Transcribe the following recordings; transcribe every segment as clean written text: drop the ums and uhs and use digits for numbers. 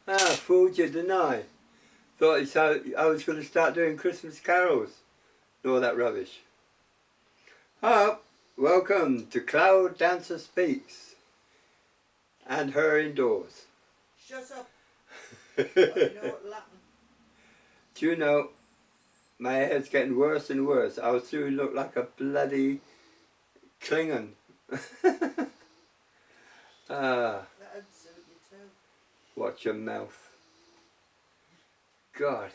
Ah, fooled you, didn't I? Thought I was going to start doing Christmas carols and all that rubbish. Oh, welcome to Cloud Dancer Speaks and her indoors. Shut up. Oh, you know what'll happen. Do you know, my hair's getting worse and worse. I'll soon look like a bloody Klingon. Ah, That'd suit you too. watch your mouth. God.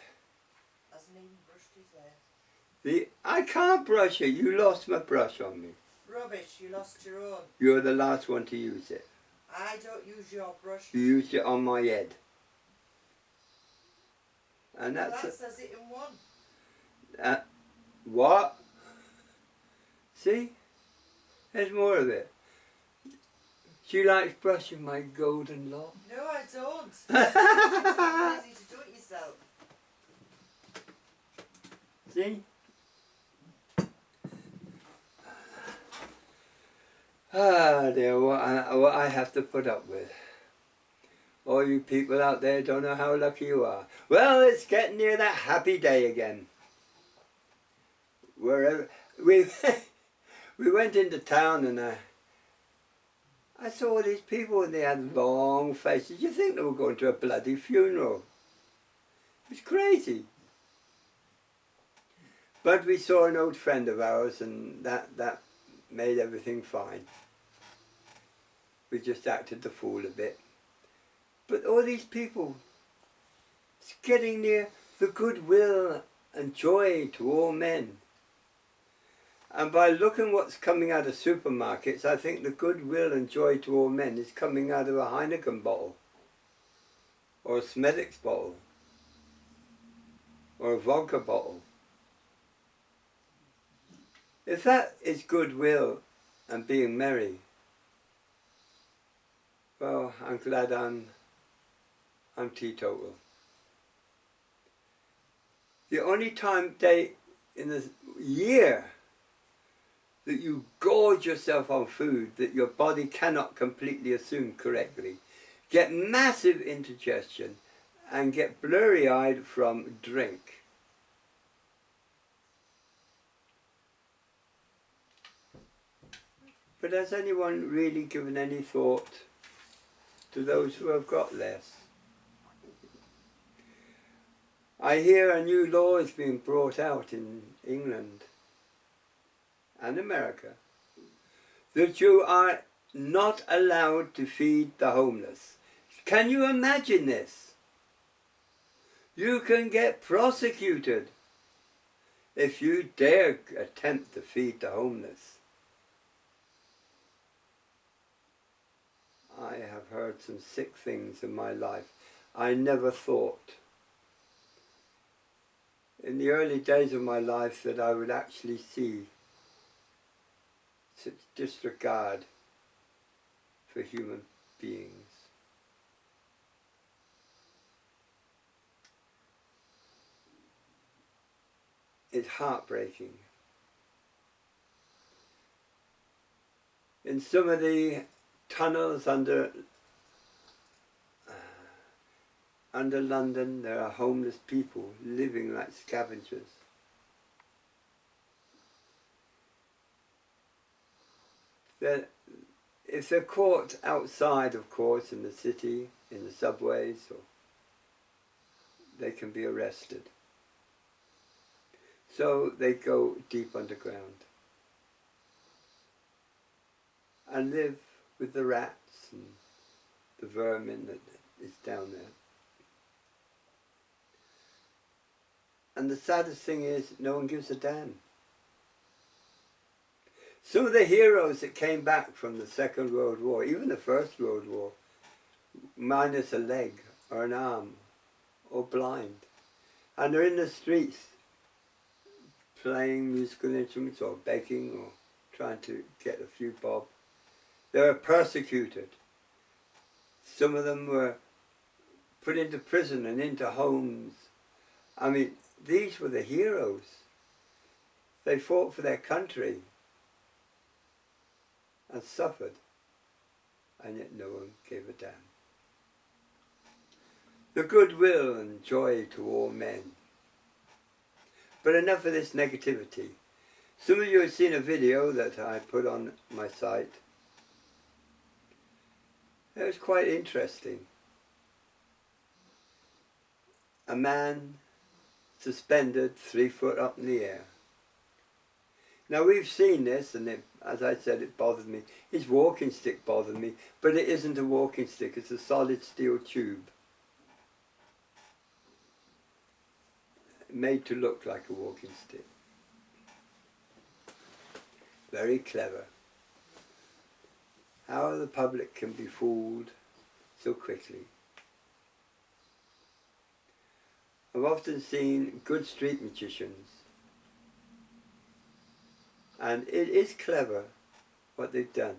Hasn't even brushed his hair. I can't brush it. You lost my brush on me. Rubbish, you lost your own. You're the last one to use it. I don't use your brush. You used it on my head. And Well, that's that it. says it in one. What? See? There's more of it. She likes brushing my golden lock. No, I don't. You're too lazy to do it yourself. See? Ah dear, what I have to put up with. All you people out there don't know how lucky you are. Well, it's getting near that happy day again. Wherever we went into town and I saw all these people and they had long faces. You think they were going to a bloody funeral. It was crazy. But we saw an old friend of ours and that made everything fine. We just acted the fool a bit. But all these people, it's getting near the goodwill and joy to all men. And by looking what's coming out of supermarkets, I think the goodwill and joy to all men is coming out of a Heineken bottle, or a Smethwick's bottle, or a vodka bottle. If that is goodwill and being merry, well, I'm glad I'm teetotal. The only day in the year that you gorge yourself on food that your body cannot completely assume correctly, get massive indigestion, and get blurry-eyed from drink. But has anyone really given any thought to those who have got less? I hear a new law is being brought out in England and America that you are not allowed to feed the homeless. Can you imagine this? You can get prosecuted if you dare attempt to feed the homeless. I have heard some sick things in my life. I never thought in the early days of my life that I would actually see such disregard for human beings. It's heartbreaking. In some of the tunnels under London, there are homeless people living like scavengers. If they're caught outside, of course, in the city, in the subways, they can be arrested. So they go deep underground and live with the rats and the vermin that is down there. And the saddest thing is, no one gives a damn. Some of the heroes that came back from the Second World War, even the First World War, minus a leg or an arm or blind, and they're in the streets playing musical instruments or begging or trying to get a few bob. They were persecuted. Some of them were put into prison and into homes. I mean, these were the heroes. They fought for their country and suffered, and yet no one gave a damn. the goodwill and joy to all men. But enough of this negativity. Some of you have seen a video that I put on my site. It was quite interesting. A man suspended 3 foot up in the air. Now we've seen this, and as I said, it bothered me. His walking stick bothered me, but it isn't a walking stick, it's a solid steel tube. Made to look like a walking stick. Very clever. How the public can be fooled so quickly. I've often seen good street magicians, and it is clever what they've done.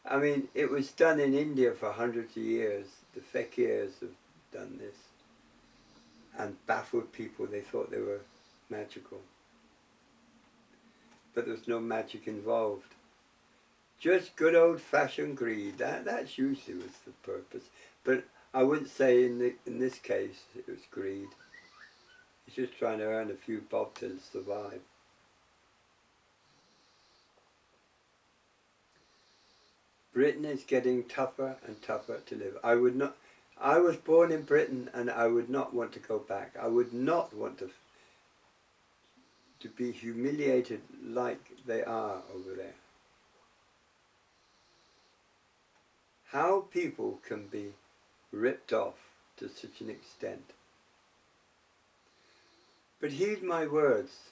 I mean, it was done in India for hundreds of years. The fakirs have done this and baffled people. They thought they were magical. But there was no magic involved. Just good old-fashioned greed. That's usually was the purpose. But I wouldn't say in this case it was greed. He's just trying to earn a few bob to survive. Britain is getting tougher and tougher to live. I was born in Britain, and I would not want to go back. I would not want to be humiliated like they are over there. How people can be ripped off to such an extent. But heed my words.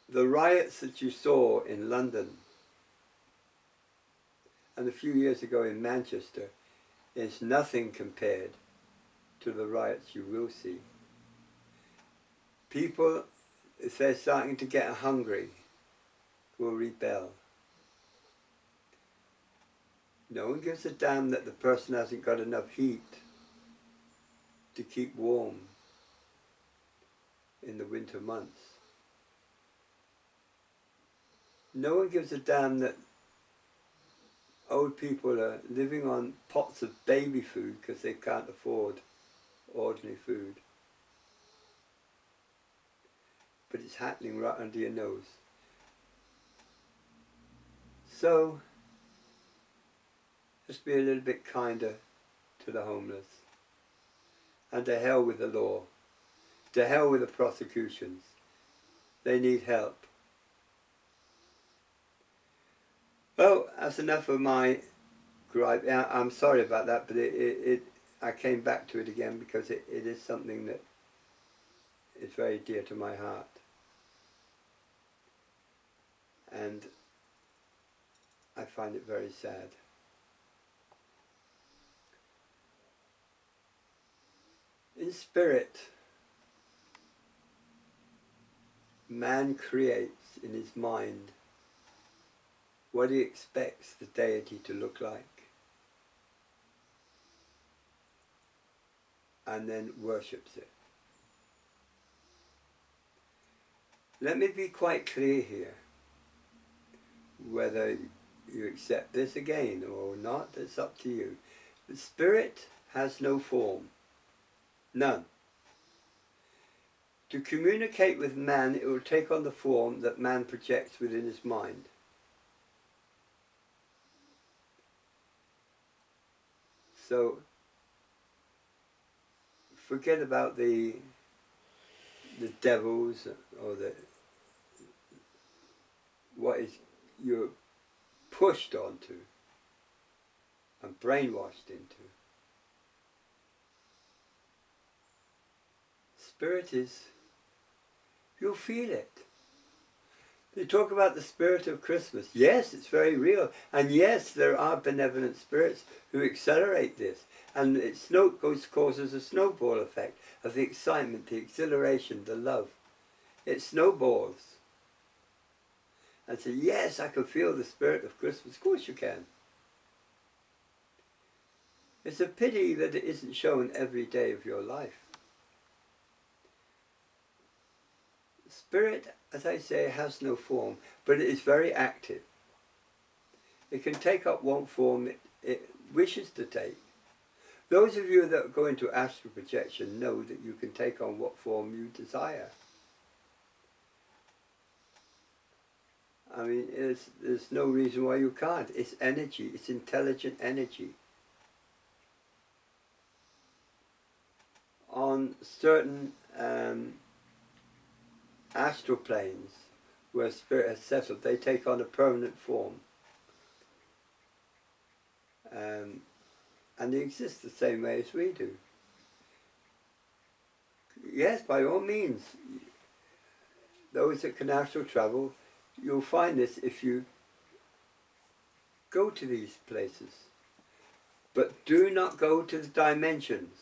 The riots that you saw in London and a few years ago in Manchester is nothing compared to the riots you will see. People, if they're starting to get hungry, will rebel. No one gives a damn that the person hasn't got enough heat to keep warm in the winter months. No one gives a damn that old people are living on pots of baby food because they can't afford ordinary food. But it's happening right under your nose. So, just be a little bit kinder to the homeless. And to hell with the law. To hell with the prosecutions. They need help. Well, that's enough of my gripe. I'm sorry about that, but I came back to it again because it is something that is very dear to my heart. And I find it very sad. In spirit, man creates in his mind what he expects the deity to look like, and then worships it. Let me be quite clear here. Whether you accept this again or not, it's up to you. The spirit has no form. None. To communicate with man, it will take on the form that man projects within his mind. So, forget about the devils or what is you're pushed onto and brainwashed into. Spirit is, you'll feel it. They talk about the spirit of Christmas. Yes, it's very real. And yes, there are benevolent spirits who accelerate this. And it causes a snowball effect of the excitement, the exhilaration, the love. It snowballs. And say, yes, I can feel the spirit of Christmas. Of course you can. It's a pity that it isn't shown every day of your life. Spirit, as I say, has no form, but it is very active. It can take up what form it wishes to take. Those of you that go into astral projection know that you can take on what form you desire. I mean, there's no reason why you can't. It's energy. It's intelligent energy. On certain astral planes where spirit has settled, they take on a permanent form. And they exist the same way as we do. Yes, by all means, those that can astral travel, you'll find this if you go to these places. But do not go to the dimensions.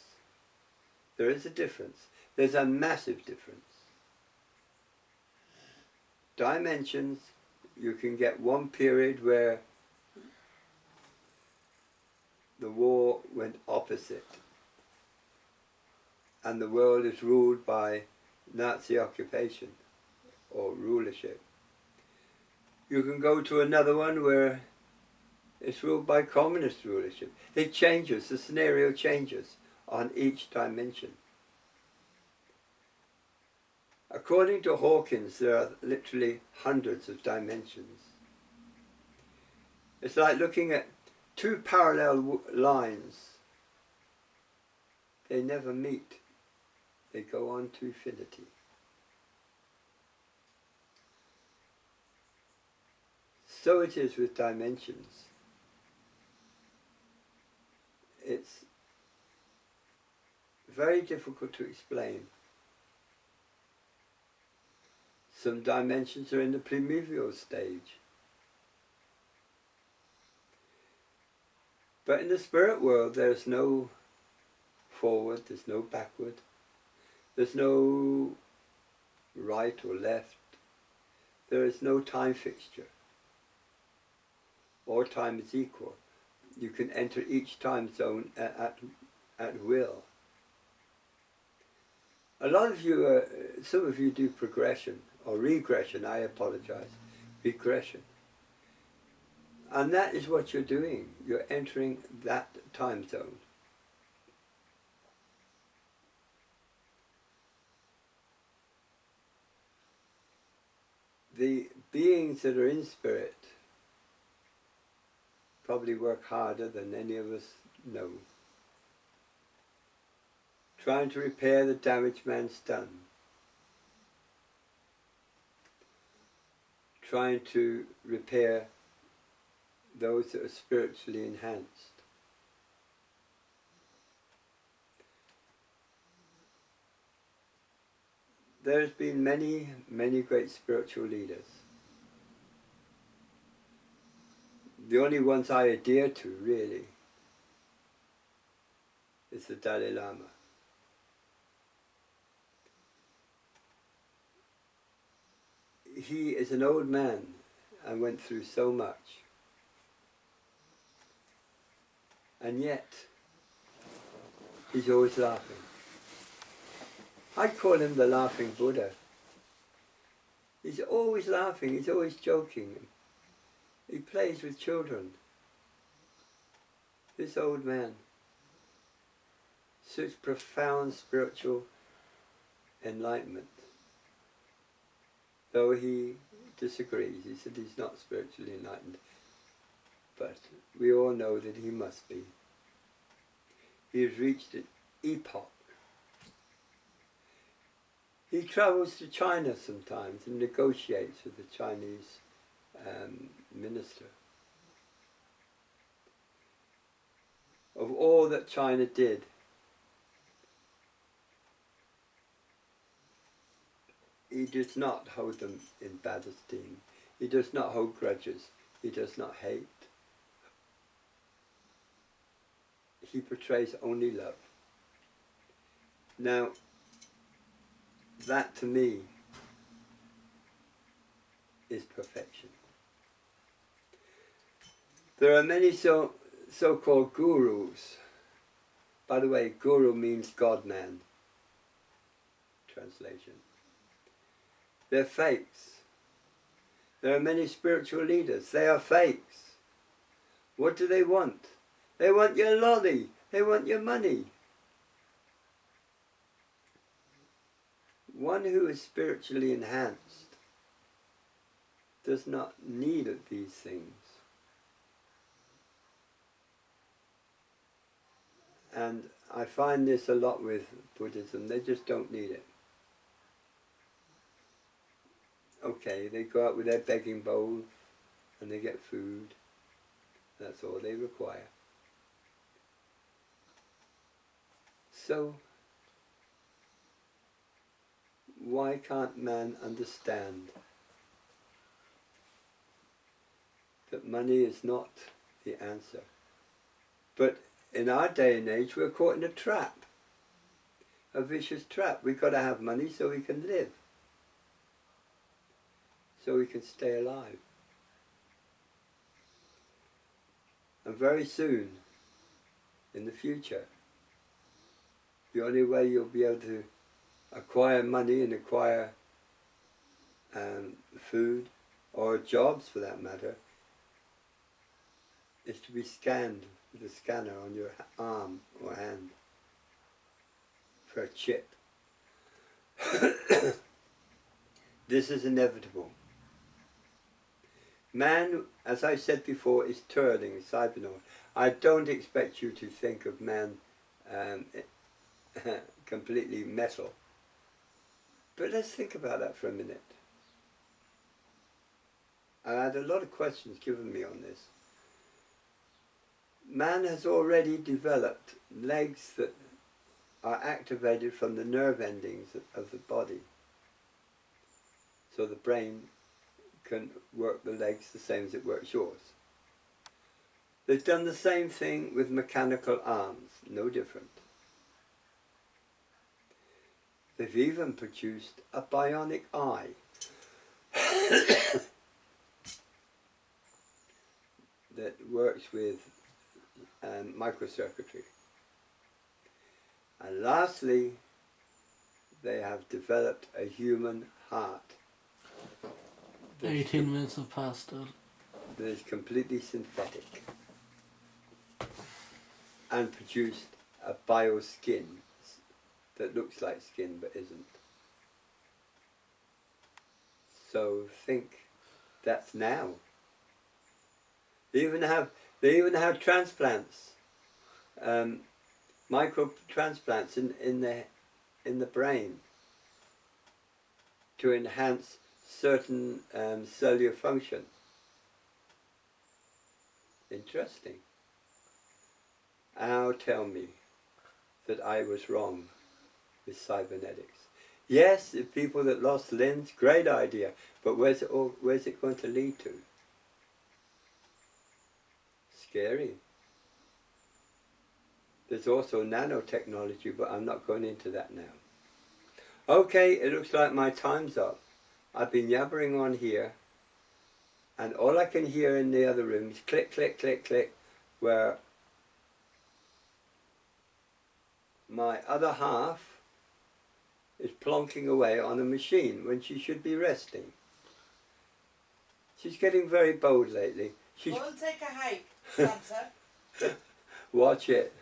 There is a difference. There's a massive difference. Dimensions, you can get one period where the war went opposite and the world is ruled by Nazi occupation or rulership. You can go to another one where it's ruled by communist rulership. It changes, the scenario changes on each dimension. According to Hawkins, there are literally hundreds of dimensions. It's like looking at two parallel lines. They never meet. They go on to infinity. So it is with dimensions. It's very difficult to explain. Some dimensions are in the primeval stage. But in the spirit world, there's no forward, there's no backward, there's no right or left, there is no time fixture. All time is equal. You can enter each time zone at will. A lot of you, some of you do progression, or regression, I apologize, regression. And that is what you're doing. You're entering that time zone. The beings that are in spirit probably work harder than any of us know, trying to repair the damage man's done, trying to repair those that are spiritually enhanced. There's been many, many great spiritual leaders. The only ones I adhere to, really, is the Dalai Lama. He is an old man and went through so much. And yet, he's always laughing. I call him the laughing Buddha. He's always laughing, he's always joking. He plays with children. This old man, such profound spiritual enlightenment. Though he disagrees, he said he's not spiritually enlightened. But we all know that he must be. He has reached an epoch. He travels to China sometimes and negotiates with the Chinese minister. Of all that China did, he does not hold them in bad esteem. He does not hold grudges. He does not hate. He portrays only love. Now, that to me is perfection. There are many so-called gurus. By the way, guru means God-man. Translation. They're fakes. There are many spiritual leaders. They are fakes. What do they want? They want your lolly. They want your money. One who is spiritually enhanced does not need of these things. And I find this a lot with Buddhism. They just don't need it. Okay, they go out with their begging bowl and they get food. That's all they require. So, why can't man understand that money is not the answer? But in our day and age, we're caught in a trap, a vicious trap. We've got to have money so we can live, so we can stay alive. And very soon, in the future, the only way you'll be able to acquire money and acquire food, or jobs for that matter, is to be scanned with a scanner on your arm or hand for a chip. This is inevitable. Man, as I said before, is turning cybernaut. I don't expect you to think of man completely metal. But let's think about that for a minute. I had a lot of questions given me on this. Man has already developed legs that are activated from the nerve endings of the body. So the brain can work the legs the same as it works yours. They've done the same thing with mechanical arms, no different. They've even produced a bionic eye. That works with microcircuitry. And lastly, they have developed a human heart. 18 minutes have passed. That is completely synthetic. And produced a bioskin that looks like skin but isn't. So think that's now. They even have transplants, micro transplants in the brain to enhance certain cellular function. Interesting. Now tell me that I was wrong with cybernetics. Yes, the people that lost limbs, great idea, but where's it going to lead to? Scary. There's also nanotechnology, but I'm not going into that now. Okay, it looks like my time's up. I've been yabbering on here, and all I can hear in the other room is click, click, click, click, where my other half is plonking away on a machine when she should be resting. She's getting very bold lately. Go and take a hike, Santa. Watch it.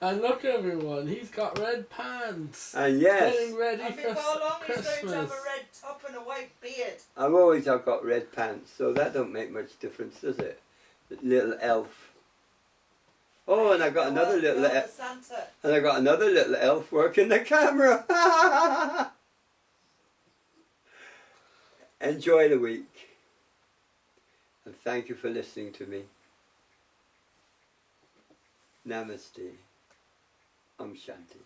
And look, everyone, he's got red pants. And yes, Getting ready And for before long he's Christmas. going to have a red top and a white beard. I've got red pants, so that don't make much difference, does it? Little elf. Oh, and I got another little elf. Santa. And I got another little elf working the camera. Enjoy the week. And thank you for listening to me. Namaste. Om Shanti.